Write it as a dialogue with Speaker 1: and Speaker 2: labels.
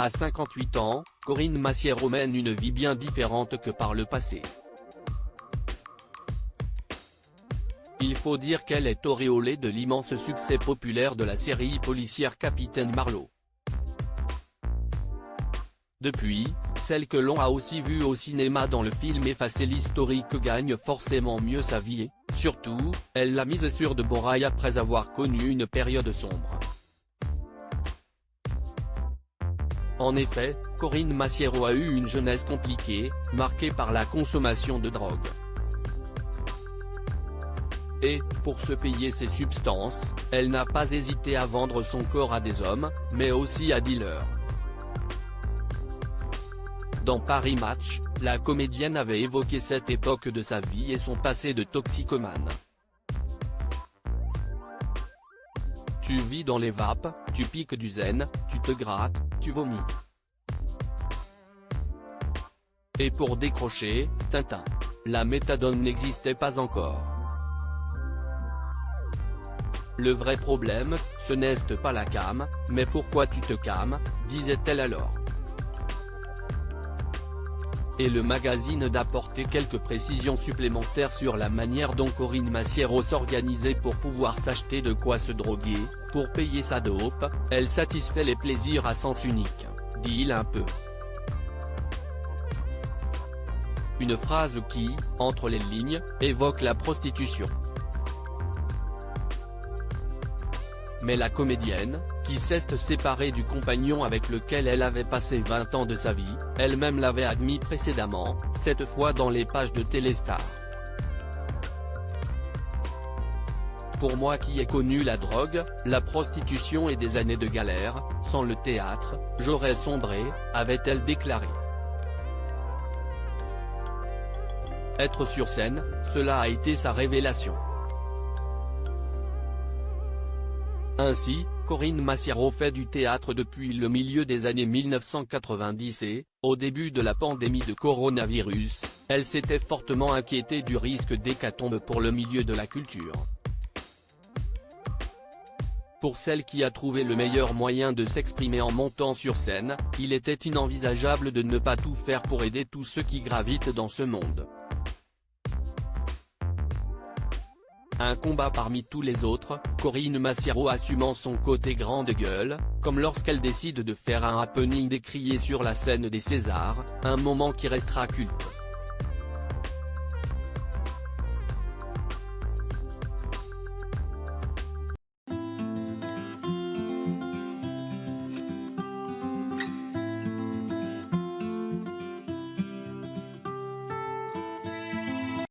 Speaker 1: À 58 ans, Corinne Massiero mène une vie bien différente que par le passé. Il faut dire qu'elle est auréolée de l'immense succès populaire de la série policière Capitaine Marlowe. Depuis, celle que l'on a aussi vue au cinéma dans le film Effacé l'historique gagne forcément mieux sa vie et, surtout, elle l'a mise sur de bons rails après avoir connu une période sombre. En effet, Corinne Massiero a eu une jeunesse compliquée, marquée par la consommation de drogue. Et, pour se payer ces substances, elle n'a pas hésité à vendre son corps à des hommes, mais aussi à dealers. Dans Paris Match, la comédienne avait évoqué cette époque de sa vie et son passé de toxicomane. Tu vis dans les vapes, tu piques du zen, tu te grattes, tu vomis. Et pour décrocher, Tintin. La méthadone n'existait pas encore. Le vrai problème, ce n'est pas la cam, mais pourquoi tu te cames, disait-elle alors. Et le magazine d'apporter quelques précisions supplémentaires sur la manière dont Corinne Massiero s'organisait pour pouvoir s'acheter de quoi se droguer, pour payer sa dope, elle satisfait les plaisirs à sens unique, dit-il un peu. Une phrase qui, entre les lignes, évoque la prostitution. Mais la comédienne, qui s'est séparée du compagnon avec lequel elle avait passé 20 ans de sa vie, elle-même l'avait admis précédemment, cette fois dans les pages de Téléstar. Pour moi qui ai connu la drogue, la prostitution et des années de galère, sans le théâtre, j'aurais sombré, avait-elle déclaré. Être sur scène, cela a été sa révélation. Ainsi, Corinne Massiero fait du théâtre depuis le milieu des années 1990 et, au début de la pandémie de coronavirus, elle s'était fortement inquiétée du risque d'hécatombe pour le milieu de la culture. Pour celle qui a trouvé le meilleur moyen de s'exprimer en montant sur scène, il était inenvisageable de ne pas tout faire pour aider tous ceux qui gravitent dans ce monde. Un combat parmi tous les autres, Corinne Massiero assumant son côté grande gueule, comme lorsqu'elle décide de faire un happening décrié sur la scène des Césars, un moment qui restera culte.